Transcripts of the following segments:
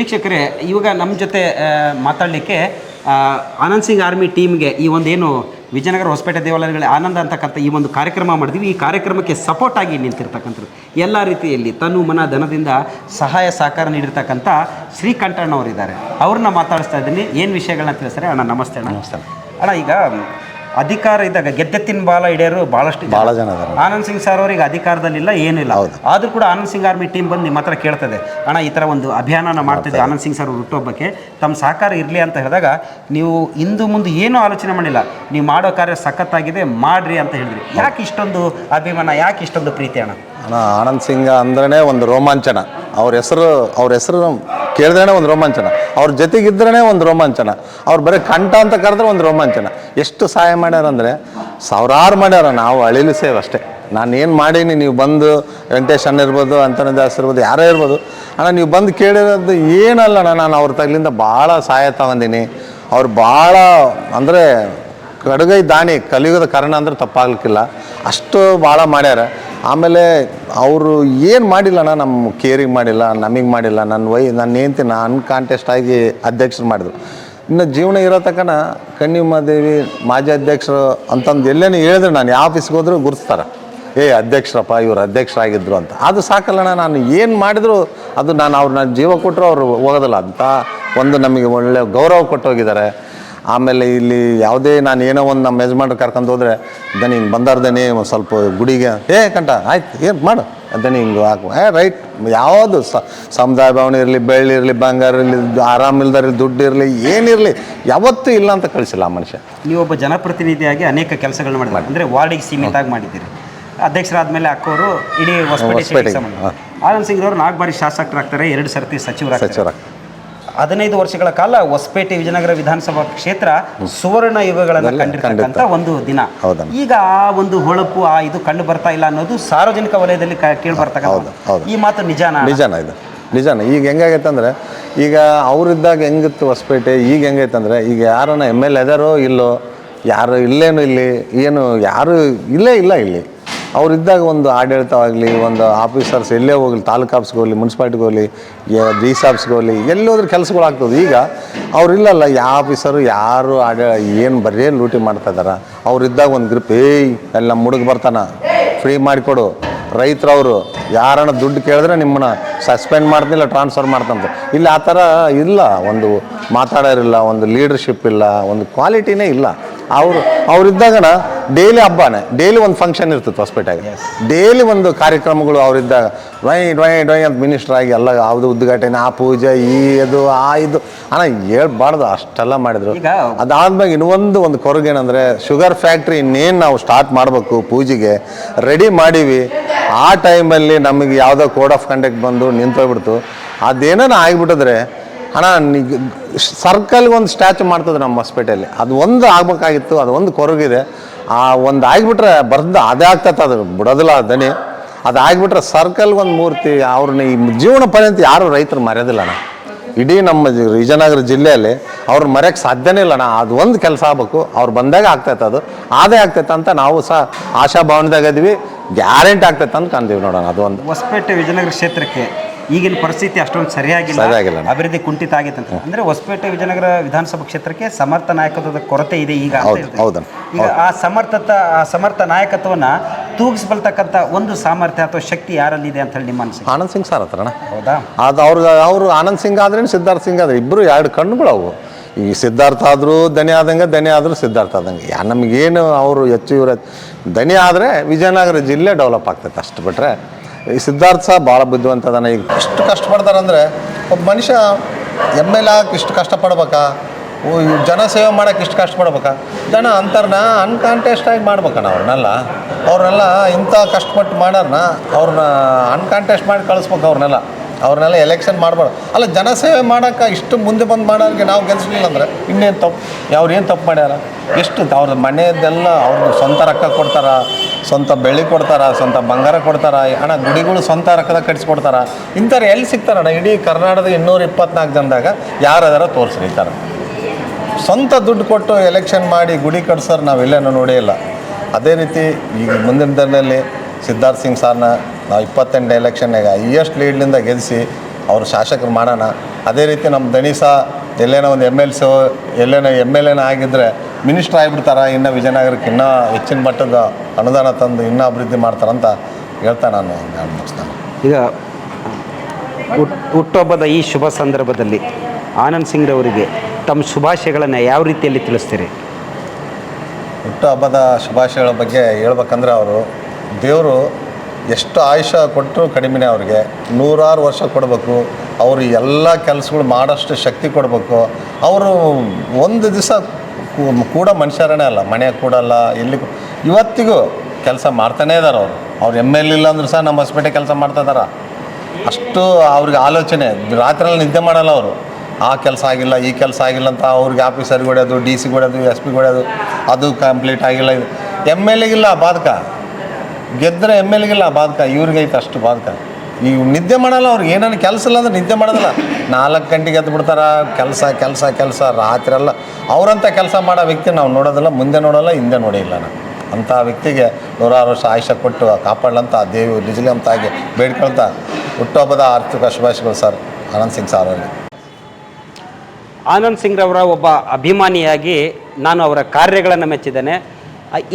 ವೀಕ್ಷಕರೇ, ಇವಾಗ ನಮ್ಮ ಜೊತೆ ಮಾತಾಡಲಿಕ್ಕೆ ಆನಂದ್ ಸಿಂಗ್ ಆರ್ಮಿ ಟೀಮ್ಗೆ ಈ ಒಂದೇನು ವಿಜಯನಗರ ಹೊಸಪೇಟೆ ದೇವಾಲಯಗಳ ಆನಂದ ಅಂತಕ್ಕಂಥ ಈ ಒಂದು ಕಾರ್ಯಕ್ರಮ ಮಾಡಿದ್ವಿ. ಈ ಕಾರ್ಯಕ್ರಮಕ್ಕೆ ಸಪೋರ್ಟ್ ಆಗಿ ನಿಂತಿರ್ತಕ್ಕಂಥದ್ದು ಎಲ್ಲ ರೀತಿಯಲ್ಲಿ ತನು ಮನ ಧನದಿಂದ ಸಹಾಯ ಸಹಕಾರ ನೀಡಿರ್ತಕ್ಕಂಥ ಶ್ರೀಕಂಠಣ್ಣವರಿದ್ದಾರೆ. ಅವ್ರನ್ನ ಮಾತಾಡಿಸ್ತಾ ಇದ್ದೀನಿ. ಏನು ವಿಷಯಗಳನ್ನ ತಿಳಿಸ್ತಾರೆ ಅಣ್ಣ? ನಮಸ್ತೆ ಅಣ್ಣ. ನಮಸ್ತೆ ಅಣ್ಣ, ಈಗ ಅಧಿಕಾರ ಇದ್ದಾಗ ಭಾಳ ಇಡೆಯರು ಭಾಳ ಜನ ಇದ್ದಾರೆ. ಆನಂದ್ ಸಿಂಗ್ ಸರ್ ಅವರಿಗೆ ಅಧಿಕಾರದಲ್ಲಿಲ್ಲ, ಏನಿಲ್ಲ. ಆದರೂ ಕೂಡ ಆನಂದ್ ಸಿಂಗ್ ಆರ್ಮಿ ಟೀಮ್ ಬಂದು ನಿಮ್ಮ ಹತ್ರ ಕೇಳ್ತದೆ, ಅಣ್ಣ ಈ ಥರ ಒಂದು ಅಭಿಯಾನ ಮಾಡ್ತಿದ್ದೆ ಆನಂದ್ ಸಿಂಗ್ ಸರ್ ಹುಟ್ಟುಹಬ್ಬಕ್ಕೆ, ತಮ್ಮ ಸಹಕಾರ ಇರಲಿ ಅಂತ ಹೇಳಿದಾಗ ನೀವು ಇಂದು ಮುಂದೆ ಏನೂ ಆಲೋಚನೆ ಮಾಡಿಲ್ಲ, ನೀವು ಮಾಡೋ ಕಾರ್ಯ ಸಖತ್ತಾಗಿದೆ ಮಾಡ್ರಿ ಅಂತ ಹೇಳಿದ್ರಿ. ಯಾಕೆ ಇಷ್ಟೊಂದು ಅಭಿಮಾನ, ಯಾಕೆ ಇಷ್ಟೊಂದು ಪ್ರೀತಿ ಅಣ್ಣ? ಆನಂದ್ ಸಿಂಗ್ ಅಂದ್ರೇ ಒಂದು ರೋಮಾಂಚನ. ಅವ್ರ ಹೆಸರು ಕೇಳಿದ್ರೇ ಒಂದು ರೋಮಾಂಚನ, ಅವ್ರ ಜೊತೆಗಿದ್ರೇ ಒಂದು ರೋಮಾಂಚನ. ಅವ್ರು ಬರೀ ಕಂಠ ಅಂತ ಕರೆದ್ರೆ ಒಂದು ರೋಮಾಂಚನ. ಎಷ್ಟು ಸಹಾಯ ಮಾಡ್ಯಾರಂದರೆ ಸಾವಿರಾರು ಮಾಡ್ಯಾರ. ನಾವು ಅಳಿಲು ಸೇವೆ ಅಷ್ಟೇ. ನಾನು ಏನು ಮಾಡೀನಿ, ನೀವು ಬಂದು ವೆಂಕಟೇಶ್ ಅಣ್ಣ ಇರ್ಬೋದು, ಅಂತನ ದಾಸ್ ಇರ್ಬೋದು, ಯಾರೇ ಇರ್ಬೋದು, ಅಣ್ಣ ನೀವು ಬಂದು ಕೇಳಿರೋದು ಏನಲ್ಲ. ನಾನು ಅವ್ರ ತಗ್ಲಿಂದ ಭಾಳ ಸಹಾಯ ತಗೊಂಡಿನಿ. ಅವ್ರು ಭಾಳ ಅಂದರೆ ಕಡುಗೈ ದಾನಿ, ಕಲಿಯುಗದ ಕಾರಣ ಅಂದ್ರೆ ತಪ್ಪಾಗ್ಲಿಕ್ಕಿಲ್ಲ. ಅಷ್ಟು ಭಾಳ ಮಾಡ್ಯಾರ. ಆಮೇಲೆ ಅವರು ಏನು ಮಾಡಿಲ್ಲಣ್ಣ, ನಮ್ಮ ಕೇರಿಗೆ ಮಾಡಿಲ್ಲ, ನಮಗೆ ಮಾಡಿಲ್ಲ. ನನ್ನ ಹೆಂಡ್ತಿ ಅನ್ಕಾಂಟೆಸ್ಟ್ ಆಗಿ ಅಧ್ಯಕ್ಷರು ಮಾಡಿದ್ರು. ಇನ್ನು ಜೀವನ ಇರೋ ತಕ್ಕನ ಕನ್ನಿಮಾದೇವಿ ಮಾಜಿ ಅಧ್ಯಕ್ಷರು ಅಂತಂದು ಎಲ್ಲೇನು ಹೇಳಿದ್ರೆ ನಾನು ಯಾವ ಆಫೀಸ್ಗೆ ಹೋದ್ರೂ ಗುರುತಿಸ್ತಾರೆ, ಅಧ್ಯಕ್ಷರಪ್ಪ ಇವರು ಅಧ್ಯಕ್ಷರಾಗಿದ್ದರು ಅಂತ. ಅದು ಸಾಕಲ್ಲಣ್ಣ. ನಾನು ಏನು ಮಾಡಿದ್ರು ಅದು ನಾನು ಅವ್ರನ್ನ ಜೀವ ಕೊಟ್ಟರು ಅವರು ಹೋಗೋದಿಲ್ಲ ಅಂತ ಒಂದು ನಮಗೆ ಒಳ್ಳೆ ಗೌರವ ಕೊಟ್ಟು ಹೋಗಿದ್ದಾರೆ. ಆಮೇಲೆ ಇಲ್ಲಿ ಯಾವುದೇ ನಾನು ಏನೋ ಒಂದು ನಮ್ಮ ಯಜಮಾನ್ರು ಕರ್ಕೊಂಡು ಹೋದರೆ ದನಿ ಹಿಂಗೆ ಬಂದಾರ್ದನಿ ಒಂದು ಸ್ವಲ್ಪ ಗುಡಿಗೆ ಕಂಟ ಆಯ್ತು ಏನು ಮಾಡು ಅದನ್ನು ಹಿಂಗೆ ಹಾಕು ರೈಟ್. ಯಾವುದು ಸಮುದಾಯ ಭವನ ಇರಲಿ, ಬೆಳ್ಳಿ ಇರಲಿ, ಬಂಗಾರ ಇರಲಿ, ಆರಾಮಿಲ್ದಾರಿರಲಿ, ದುಡ್ಡು ಇರಲಿ, ಏನಿರಲಿ ಯಾವತ್ತೂ ಇಲ್ಲ ಅಂತ ಕಳಿಸಿಲ್ಲ ಆ ಮನುಷ್ಯ. ನೀವೊಬ್ಬ ಜನಪ್ರತಿನಿಧಿಯಾಗಿ ಅನೇಕ ಕೆಲಸಗಳನ್ನ ಮಾಡಿದ್ದಾರೆ. ಅಂದರೆ ವಾರ್ಡಿಗೆ ಸೀಮಿತ ಆಗಿ ಮಾಡಿದ್ದೀರಿ. ಅಧ್ಯಕ್ಷರಾದ್ಮೇಲೆ ಅಕ್ಕೋರು ಇಡೀ ಹೊಸಪೇಟೆ. ಆನಂದ್ ಸಿಂಗ್ ಅವರು 4 ಬಾರಿ ಶಾಸಕರಾಗ್ತಾರೆ, 2 ಸರ್ತಿ ಸಚಿವರಾಗ್ತಾರೆ. 15 ವರ್ಷಗಳ ಕಾಲ ಹೊಸಪೇಟೆ ವಿಜಯನಗರ ವಿಧಾನಸಭಾ ಕ್ಷೇತ್ರ ಸುವರ್ಣ ಯುಗಗಳನ್ನು ಕಂಡಿರ್ತಕ್ಕಂಥ ಒಂದು ದಿನ. ಈಗ ಆ ಒಂದು ಹೊಳಪು ಇದು ಕಂಡು ಬರ್ತಾ ಇಲ್ಲ ಅನ್ನೋದು ಸಾರ್ವಜನಿಕ ವಲಯದಲ್ಲಿ ಕೇಳಿ ಬರ್ತಕ್ಕಂಥ ಈ ಮಾತು ನಿಜಾನ? ನಿಜಾನ. ಈಗ ಹೆಂಗಾಗೈತೆ ಅಂದರೆ, ಈಗ ಅವರಿದ್ದಾಗ ಹೆಂಗಿತ್ತು ಹೊಸಪೇಟೆ, ಈಗ ಹೆಂಗೈತೆ ಅಂದರೆ, ಈಗ ಯಾರನ್ನ MLA ಎದಾರೋ ಇಲ್ಲೋ, ಯಾರು ಇಲ್ಲೇನು ಇಲ್ಲಿ ಏನು ಯಾರು ಇಲ್ಲೇ ಇಲ್ಲ. ಇಲ್ಲಿ ಅವರಿದ್ದಾಗ ಒಂದು ಆಡಳಿತವಾಗಲಿ, ಒಂದು ಆಫೀಸರ್ಸ್ ಎಲ್ಲೇ ಹೋಗಲಿ, ತಾಲೂಕು ಆಫೀಸ್ಗೆ ಹೋಗಲಿ, ಮುನ್ಸಿಪಾಲ್ಟಿಗೆ ಹೋಗಲಿ, DC ಆಫೀಸ್ಗೆ ಹೋಗಲಿ, ಎಲ್ಲಿ ಹೋದ್ರೆ ಕೆಲಸಗಳು ಆಗ್ತದೆ. ಈಗ ಅವರಿಲ್ಲಲ್ಲ, ಯಾವ ಆಫೀಸರು ಯಾರು ಏನು ಬರೀ ಲೂಟಿ ಮಾಡ್ತಾ ಇದ್ದಾರೆ. ಅವರಿದ್ದಾಗ ಒಂದು ಗ್ರೂಪ್ ಎಲ್ಲ ನಮ್ಮ ಹುಡುಗ ಬರ್ತಾನೆ, ಫ್ರೀ ಮಾಡಿಕೊಡು, ರೈತರವರು ಯಾರನ್ನ ದುಡ್ಡು ಕೇಳಿದ್ರೆ ನಿಮ್ಮನ್ನ ಸಸ್ಪೆಂಡ್ ಮಾಡ್ತಿಲ್ಲ, ಟ್ರಾನ್ಸ್ಫರ್ ಮಾಡ್ತಂತ. ಇಲ್ಲಿ ಆ ಥರ ಇಲ್ಲ. ಒಂದು ಮಾತಾಡೋರಿಲ್ಲ, ಒಂದು ಲೀಡರ್ಶಿಪ್ ಇಲ್ಲ, ಒಂದು ಕ್ವಾಲಿಟಿನೇ ಇಲ್ಲ. ಅವರಿದ್ದಾಗಣ ಡೈಲಿ ಹಬ್ಬನೇ, ಡೈಲಿ ಒಂದು ಫಂಕ್ಷನ್ ಇರ್ತದೆ ಹೊಸಪೇಟೆಗೆ, ಡೈಲಿ ಒಂದು ಕಾರ್ಯಕ್ರಮಗಳು. ಅವರಿದ್ದಾಗ ಡೊಯ್ ಅಂತ ಮಿನಿಸ್ಟರ್ ಆಗಿ ಎಲ್ಲ ಯಾವುದು ಉದ್ಘಾಟನೆ, ಆ ಪೂಜೆ, ಇದು ಅಣ್ಣ ಹೇಳ್ಬಾರ್ದು ಅಷ್ಟೆಲ್ಲ ಮಾಡಿದ್ರು. ಅದಾದ್ಮೇಲೆ ಇನ್ನೊಂದು ಕೊರಗೇನಂದರೆ, ಶುಗರ್ ಫ್ಯಾಕ್ಟ್ರಿ ಇನ್ನೇನು ನಾವು ಸ್ಟಾರ್ಟ್ ಮಾಡಬೇಕು, ಪೂಜೆಗೆ ರೆಡಿ ಮಾಡೀವಿ. ಆ ಟೈಮಲ್ಲಿ ನಮಗೆ ಯಾವುದೋ ಕೋಡ್ ಆಫ್ ಕಂಡಕ್ಟ್ ಬಂದು ನಿಂತೋಗ್ಬಿಡ್ತು. ಅದೇನೋ ಆಗಿಬಿಟ್ಟಿದ್ರೆ ಅಣ್ಣ ಸರ್ಕಲ್ಗೆ ಒಂದು ಸ್ಟ್ಯಾಚು ಮಾಡ್ತದೆ ನಮ್ಮ ಹೊಸಪೇಟೆಯಲ್ಲಿ. ಅದು ಒಂದು ಆಗ್ಬೇಕಾಗಿತ್ತು, ಅದು ಒಂದು ಕೊರಗಿದೆ. ಆ ಒಂದು ಆಗಿಬಿಟ್ರೆ ಅದೇ ಆಗ್ತೈತೆ, ಅದು ಬಿಡೋದಿಲ್ಲ ದನಿ. ಅದು ಆಗಿಬಿಟ್ರೆ ಸರ್ಕಲ್ಗೆ ಒಂದು ಮೂರ್ತಿ, ಅವ್ರನ್ನ ಈ ಜೀವನ ಪರ್ಯಂತ ಯಾರು ರೈತರು ಮರೆಯೋದಿಲ್ಲ ಅಣ್ಣ. ಇಡೀ ನಮ್ಮ ವಿಜಯನಗರ ಜಿಲ್ಲೆಯಲ್ಲಿ ಅವ್ರನ್ನ ಮರೆಯೋಕ್ಕೆ ಸಾಧ್ಯನೇ ಇಲ್ಲ ಅಣ್ಣ. ಅದು ಒಂದು ಕೆಲಸ ಆಗ್ಬೇಕು, ಅವ್ರು ಬಂದಾಗ ಆಗ್ತೈತೆ, ಅದು ಅದೇ ಆಗ್ತೈತೆ ಅಂತ ನಾವು ಸಹ ಆಶಾಭಾವನದಾಗ ಇದ್ವಿ. ಗ್ಯಾರಂಟಿ ಆಗ್ತೈತೆ ಅಂತ ಕಂದೀವಿ ನೋಡೋಣ. ಅದು ಒಂದು ಹೊಸಪೇಟೆ ವಿಜಯನಗರ ಕ್ಷೇತ್ರಕ್ಕೆ ಈಗಿನ ಪರಿಸ್ಥಿತಿ ಅಷ್ಟೊಂದು ಸರಿಯಾಗಿಲ್ಲ, ಅಭಿವೃದ್ಧಿ ಕುಂಠಿತ ಆಗೈತೆ ಅಂತ. ಅಂದರೆ ಹೊಸಪೇಟೆ ವಿಜಯನಗರ ವಿಧಾನಸಭಾ ಕ್ಷೇತ್ರಕ್ಕೆ ಸಮರ್ಥ ನಾಯಕತ್ವದ ಕೊರತೆ ಇದೆ ಈಗ. ಈಗ ಆ ಸಮರ್ಥ ನಾಯಕತ್ವವನ್ನು ತೂಗಿಸ್ಬಲ್ತಕ್ಕಂಥ ಒಂದು ಸಾಮರ್ಥ್ಯ ಅಥವಾ ಶಕ್ತಿ ಯಾರಲ್ಲಿದೆ ಅಂತ ಹೇಳಿ ನಿಮ್ಮ ಅನಿಸಿಕೆ? ಆನಂದ್ ಸಿಂಗ್ ಸರ್ ಹತ್ರಣ. ಹೌದಾ? ಅದು ಅವರು ಆನಂದ್ ಸಿಂಗ್ ಆದ್ರೇನು ಸಿದ್ಧಾರ್ಥ ಸಿಂಗ್ ಆದ್ರೆ ಇಬ್ಬರು 2 ಕಣ್ಣುಗಳು ಅವು. ಈ ಸಿದ್ಧಾರ್ಥ ಆದರೂ ದನಿ ಆದಂಗೆ, ದನಿ ಆದರೂ ಸಿದ್ಧಾರ್ಥ ಆದಂಗೆ. ನಮಗೇನು ಅವರು ಹೆಚ್ಚು ಇವ್ರ ದನಿ ಆದರೆ ವಿಜಯನಗರ ಜಿಲ್ಲೆ ಡೆವಲಪ್ ಆಗ್ತೈತೆ, ಅಷ್ಟು ಬಿಟ್ಟರೆ ಈ ಸಿದ್ಧಾರ್ಥ ಸಹ ಭಾಳ ಬುದ್ಧಿವಂತದಾನ. ಈಗ ಇಷ್ಟು ಕಷ್ಟಪಡ್ತಾರಂದರೆ ಒಬ್ಬ ಮನುಷ್ಯ MLA ಆಗಕ್ಕೆ ಇಷ್ಟು ಕಷ್ಟಪಡ್ಬೇಕಾ, ಜನ ಸೇವೆ ಮಾಡೋಕ್ಕೆ ಇಷ್ಟು ಕಷ್ಟಪಡ್ಬೇಕಾ? ಜನ ಅಂತರ್ನ ಅನ್ಕಾಂಟೆಸ್ಟ್ ಆಗಿ ಮಾಡ್ಬೇಕಣ್ಣ. ಅವ್ರನ್ನೆಲ್ಲ ಇಂಥ ಕಷ್ಟಪಟ್ಟು ಮಾಡೋರ್ನ ಅವ್ರನ್ನ ಅನ್ಕಾಂಟೆಸ್ಟ್ ಮಾಡಿ ಕಳಿಸ್ಬೇಕು. ಅವ್ರನ್ನೆಲ್ಲ ಎಲೆಕ್ಷನ್ ಮಾಡಬಾರ್ದು. ಅಲ್ಲ, ಜನಸೇವೆ ಮಾಡೋಕ್ಕೆ ಇಷ್ಟು ಮುಂದೆ ಬಂದು ಮಾಡೋರಿಗೆ ನಾವು ಗೆಲ್ಲಿಸಲಿಲ್ಲ ಅಂದರೆ ಇನ್ನೇನು ತಪ್ಪು? ಅವ್ರೇನು ತಪ್ಪು ಮಾಡ್ಯಾರ? ಎಷ್ಟು ಅವ್ರ ಮನೆಯದೆಲ್ಲ ಅವ್ರಿಗೆ ಸ್ವಂತ ರೊಕ್ಕ ಕೊಡ್ತಾರ, ಸ್ವಂತ ಬೆಳ್ಳಿ ಕೊಡ್ತಾರ, ಸ್ವಂತ ಬಂಗಾರ ಕೊಡ್ತಾರ, ಅಣ್ಣ ಗುಡಿಗಳು ಸ್ವಂತ ರೊಕ್ಕದಾಗ ಕಟ್ಸ್ಕೊಡ್ತಾರ. ಇಂಥವ್ರು ಎಲ್ಲಿ ಸಿಗ್ತಾರಣ್ಣ? ಇಡೀ ಕರ್ನಾಟಕದ 224 ಜನದಾಗ ಯಾರದಾರ ತೋರಿಸ್ರಿ ಈ ಥರ ಸ್ವಂತ ದುಡ್ಡು ಕೊಟ್ಟು ಎಲೆಕ್ಷನ್ ಮಾಡಿ ಗುಡಿ ಕಟ್ಸೋರು ನಾವೆಲ್ಲೇನೂ ನೋಡೇ ಇಲ್ಲ. ಅದೇ ರೀತಿ ಈಗ ಮುಂದಿನ ದಿನದಲ್ಲಿ ಸಿದ್ಧಾರ್ಥ ಸಿಂಗ್ ಸಾರ್ನ ನಾವು 28 ಎಲೆಕ್ಷನ್ನಾಗ ಹೈಯೆಸ್ಟ್ ಲೀಡ್ಲಿಂದ ಗೆಲ್ಲಿಸಿ ಅವರು ಶಾಸಕರು ಮಾಡೋಣ. ಅದೇ ರೀತಿ ನಮ್ಮ ದಣಿ ಸಹ ಎಲ್ಲೇನೋ ಒಂದು MLA ಆಗಿದ್ದರೆ ಮಿನಿಸ್ಟ್ರ್ ಆಗಿಬಿಡ್ತಾರೆ. ಇನ್ನು ವಿಜಯನಗರಕ್ಕೆ ಇನ್ನೂ ಹೆಚ್ಚಿನ ಮಟ್ಟದ ಅನುದಾನ ತಂದು ಇನ್ನೂ ಅಭಿವೃದ್ಧಿ ಮಾಡ್ತಾರಂತ ಹೇಳ್ತಾ ನಾನು ಮುಗಿಸ್ತಾನೆ. ಈಗ ಹುಟ್ಟುಹಬ್ಬದ ಈ ಶುಭ ಸಂದರ್ಭದಲ್ಲಿ ಆನಂದ್ ಸಿಂಗ್ರವರಿಗೆ ತಮ್ಮ ಶುಭಾಶಯಗಳನ್ನು ಯಾವ ರೀತಿಯಲ್ಲಿ ತಿಳಿಸ್ತೀರಿ? ಹುಟ್ಟುಹಬ್ಬದ ಶುಭಾಶಯಗಳ ಬಗ್ಗೆ ಹೇಳ್ಬೇಕಂದ್ರೆ ಅವರು ದೇವರು ಎಷ್ಟು ಆಯುಷ್ಯ ಕೊಟ್ಟರು ಕಡಿಮೆನೇ. ಅವ್ರಿಗೆ 100 ವರ್ಷ ಕೊಡಬೇಕು. ಅವರು ಎಲ್ಲ ಕೆಲಸಗಳು ಮಾಡೋಷ್ಟು ಶಕ್ತಿ ಕೊಡಬೇಕು. ಅವರು ಒಂದು ದಿವಸ ಕೂಡ ಮನುಷ್ಯರೇ ಅಲ್ಲ, ಮನೆಯಾಗ ಕೂಡಲ್ಲ, ಎಲ್ಲಿ ಇವತ್ತಿಗೂ ಕೆಲಸ ಮಾಡ್ತಾನೇ ಇದ್ದಾರೆ. ಅವ್ರು MLA ಇಲ್ಲ ಅಂದರೂ ಸಹ ನಮ್ಮ ಹೊಸಪೇಟೆ ಕೆಲಸ ಮಾಡ್ತಾಯಿದ್ದಾರೆ. ಅಷ್ಟು ಅವ್ರಿಗೆ ಆಲೋಚನೆ, ರಾತ್ರಿಯಲ್ಲಿ ನಿದ್ದೆ ಮಾಡಲ್ಲ ಅವರು. ಆ ಕೆಲಸ ಆಗಿಲ್ಲ, ಈ ಕೆಲಸ ಆಗಿಲ್ಲ ಅಂತ ಅವ್ರಿಗೆ ಆಫೀಸರ್ಗೆ ಹೊಡೆಯೋದು, DC ಹೊಡೆಯೋದು, SP ಹೊಡೆಯೋದು, ಅದು ಕಂಪ್ಲೀಟ್ ಆಗಿಲ್ಲ. ಇದು MLAಗಿಲ್ಲ ಬಾಧಕ, ಗೆದ್ದರೆ MLAಗಿಲ್ಲ ಬಾಧಕ, ಇವ್ರಿಗೈತೆ ಅಷ್ಟು ಬಾಧಕ. ಈಗ ನಿದ್ದೆ ಮಾಡಲ್ಲ ಅವ್ರಿಗೆ. ಏನೇನು ಕೆಲಸ ಇಲ್ಲ ಅಂದ್ರೆ ನಿದ್ದೆ ಮಾಡೋದಿಲ್ಲ. 4 ಗಂಟೆಗೆ ಎದ್ದು ಬಿಡ್ತಾರೆ. ಕೆಲಸ ರಾತ್ರಿ ಎಲ್ಲ. ಅವರಂಥ ಕೆಲಸ ಮಾಡೋ ವ್ಯಕ್ತಿ ನಾವು ನೋಡೋದಿಲ್ಲ, ಮುಂದೆ ನೋಡೋಲ್ಲ, ಹಿಂದೆ ನೋಡಿಲ್ಲ. ನಾವು ಅಂಥ ವ್ಯಕ್ತಿಗೆ 100 ವರ್ಷ ಆಯುಷ್ಯ ಕೊಟ್ಟು ಕಾಪಾಡಲಂತ ದೇವಿ ನಿಜಲಂತಾಗಿ ಬೇಡ್ಕೊಳ್ತಾ ಹುಟ್ಟುಹಬ್ಬದ ಆರ್ಥಿಕ ಶುಭಾಶಯಗಳು ಸರ್ ಆನಂದ್ ಸಿಂಗ್ ಸರ್ ಅವರಿಗೆ. ಆನಂದ್ ಸಿಂಗ್ರವರ ಒಬ್ಬ ಅಭಿಮಾನಿಯಾಗಿ ನಾನು ಅವರ ಕಾರ್ಯಗಳನ್ನು ಮೆಚ್ಚಿದ್ದೇನೆ.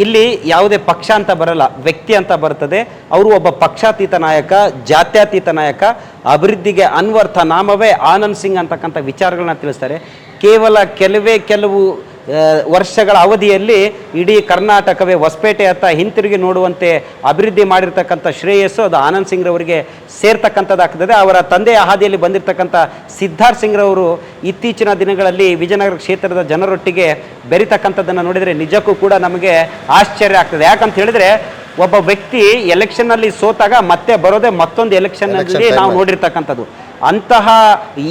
ಇಲ್ಲಿ ಯಾವುದೇ ಪಕ್ಷ ಅಂತ ಬರಲ್ಲ, ವ್ಯಕ್ತಿ ಅಂತ ಬರ್ತದೆ. ಅವರು ಒಬ್ಬ ಪಕ್ಷಾತೀತ ನಾಯಕ, ಜಾತ್ಯತೀತ ನಾಯಕ, ಅಭಿವೃದ್ಧಿಗೆ ಅನ್ವರ್ಥ ನಾಮವೇ ಆನಂದ್ ಸಿಂಗ್ ಅಂತಕ್ಕಂಥ ವಿಚಾರಗಳನ್ನ ತಿಳಿಸ್ತಾರೆ. ಕೇವಲ ಕೆಲವು ವರ್ಷಗಳ ಅವಧಿಯಲ್ಲಿ ಇಡೀ ಕರ್ನಾಟಕವೇ ಹೊಸಪೇಟೆಯತ್ತ ಹಿಂತಿರುಗಿ ನೋಡುವಂತೆ ಅಭಿವೃದ್ಧಿ ಮಾಡಿರ್ತಕ್ಕಂಥ ಶ್ರೇಯಸ್ಸು ಅದು ಆನಂದ್ ಸಿಂಗ್ರವರಿಗೆ ಸೇರ್ತಕ್ಕಂಥದ್ದಾಗ್ತದೆ. ಅವರ ತಂದೆಯ ಹಾದಿಯಲ್ಲಿ ಬಂದಿರತಕ್ಕಂಥ ಸಿದ್ಧಾರ್ಥ್ ಸಿಂಗ್ರವರು ಇತ್ತೀಚಿನ ದಿನಗಳಲ್ಲಿ ವಿಜಯನಗರ ಕ್ಷೇತ್ರದ ಜನರೊಟ್ಟಿಗೆ ಬೆರಿತಕ್ಕಂಥದ್ದನ್ನು ನೋಡಿದರೆ ನಿಜಕ್ಕೂ ಕೂಡ ನಮಗೆ ಆಶ್ಚರ್ಯ ಆಗ್ತದೆ. ಯಾಕಂತ ಹೇಳಿದರೆ ಒಬ್ಬ ವ್ಯಕ್ತಿ ಎಲೆಕ್ಷನ್ನಲ್ಲಿ ಸೋತಾಗ ಮತ್ತೆ ಬರೋದೇ ಮತ್ತೊಂದು ಎಲೆಕ್ಷನ್ನಲ್ಲಿ ನಾವು ನೋಡಿರ್ತಕ್ಕಂಥದ್ದು. ಅಂತಹ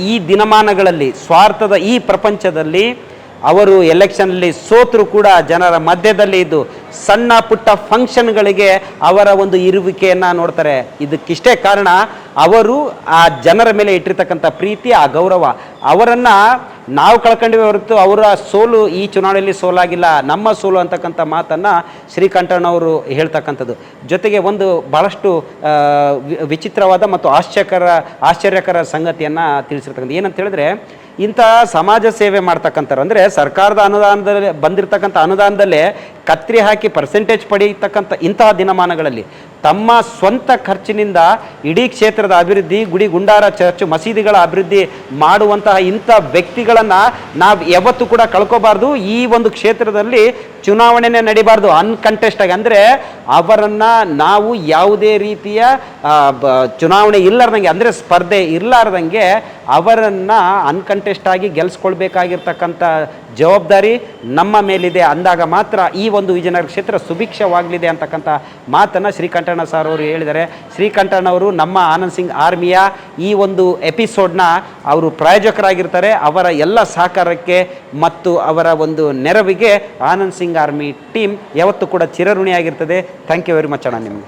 ಈ ದಿನಮಾನಗಳಲ್ಲಿ ಸ್ವಾರ್ಥದ ಈ ಪ್ರಪಂಚದಲ್ಲಿ ಅವರು ಎಲೆಕ್ಷನ್ನಲ್ಲಿ ಸೋತರೂ ಕೂಡ ಜನರ ಮಧ್ಯದಲ್ಲಿ ಇದ್ದು ಸಣ್ಣ ಪುಟ್ಟ ಫಂಕ್ಷನ್ಗಳಿಗೆ ಅವರ ಒಂದು ಇರುವಿಕೆಯನ್ನು ನೋಡ್ತಾರೆ. ಇದಕ್ಕಿಷ್ಟೇ ಕಾರಣ ಅವರು ಆ ಜನರ ಮೇಲೆ ಇಟ್ಟಿರ್ತಕ್ಕಂಥ ಪ್ರೀತಿ, ಆ ಗೌರವ. ಅವರನ್ನು ನಾವು ಕಳ್ಕೊಂಡಿವೆ ಹೊರತು ಅವರ ಸೋಲು ಈ ಚುನಾವಣೆಯಲ್ಲಿ ಸೋಲಾಗಿಲ್ಲ, ನಮ್ಮ ಸೋಲು ಅಂತಕ್ಕಂಥ ಮಾತನ್ನು ಶ್ರೀಕಂಠಣ್ಣವರು ಹೇಳ್ತಕ್ಕಂಥದ್ದು. ಜೊತೆಗೆ ಒಂದು ಭಾಳಷ್ಟು ವಿಚಿತ್ರವಾದ ಮತ್ತು ಆಶ್ಚರ್ಯಕರ ಸಂಗತಿಯನ್ನು ತಿಳಿಸಿರ್ತಕ್ಕಂಥ ಏನಂತ ಹೇಳಿದ್ರೆ, ಇಂಥ ಸಮಾಜ ಸೇವೆ ಮಾಡ್ತಕ್ಕಂಥವ್ರು ಅಂದರೆ ಸರ್ಕಾರದ ಅನುದಾನದಲ್ಲಿ ಬಂದಿರತಕ್ಕಂಥ ಅನುದಾನದಲ್ಲೇ ಕತ್ರಿ ಹಾಕಿ ಪರ್ಸೆಂಟೇಜ್ ಪಡೆಯತಕ್ಕಂಥ ಇಂತಹ ದಿನಮಾನಗಳಲ್ಲಿ ತಮ್ಮ ಸ್ವಂತ ಖರ್ಚಿನಿಂದ ಇಡೀ ಕ್ಷೇತ್ರದ ಅಭಿವೃದ್ಧಿ, ಗುಡಿ ಗುಂಡಾರ, ಚರ್ಚ್, ಮಸೀದಿಗಳ ಅಭಿವೃದ್ಧಿ ಮಾಡುವಂತಹ ಇಂಥ ವ್ಯಕ್ತಿಗಳನ್ನು ನಾವು ಯಾವತ್ತೂ ಕೂಡ ಕಳ್ಕೋಬಾರ್ದು. ಈ ಒಂದು ಕ್ಷೇತ್ರದಲ್ಲಿ ಚುನಾವಣೆನೇ ನಡಿಬಾರ್ದು ಅನ್ಕಂಟೆಸ್ಟ್ ಆಗಿ. ಅಂದರೆ ಅವರನ್ನು ನಾವು ಯಾವುದೇ ರೀತಿಯ ಚುನಾವಣೆ ಇಲ್ಲಾರ್ದಂಗೆ, ಅಂದರೆ ಸ್ಪರ್ಧೆ ಇರಲಾರ್ದಂಗೆ ಅವರನ್ನು ಅನ್ಕಂಟೆಸ್ಟ್ ಆಗಿ ಗೆಲ್ಸ್ಕೊಳ್ಬೇಕಾಗಿರ್ತಕ್ಕಂಥ ಜವಾಬ್ದಾರಿ ನಮ್ಮ ಮೇಲಿದೆ. ಅಂದಾಗ ಮಾತ್ರ ಈ ಒಂದು ವಿಜಯನಗರ ಕ್ಷೇತ್ರ ಸುಭಿಕ್ಷವಾಗಲಿದೆ ಅಂತಕ್ಕಂಥ ಮಾತನ್ನು ಶ್ರೀಕಂಠಣ್ಣ ಸರ್ ಅವರು ಹೇಳಿದ್ದಾರೆ. ಶ್ರೀಕಂಠಣ್ಣವರು ನಮ್ಮ ಆನಂದ್ ಸಿಂಗ್ ಆರ್ಮಿಯ ಈ ಒಂದು ಎಪಿಸೋಡ್ನ ಅವರು ಪ್ರಾಯೋಜಕರಾಗಿರ್ತಾರೆ. ಅವರ ಎಲ್ಲ ಸಹಕಾರಕ್ಕೆ ಮತ್ತು ಅವರ ಒಂದು ನೆರವಿಗೆ ಆನಂದ್ ಸಿಂಗ್ ಆರ್ಮಿ ಟೀಮ್ ಯಾವತ್ತೂ ಕೂಡ ಚಿರಋಣಿಯಾಗಿರ್ತದೆ. ಥ್ಯಾಂಕ್ ಯು ವೆರಿ ಮಚ್ ಅಣ್ಣ ನಿಮಗೆ.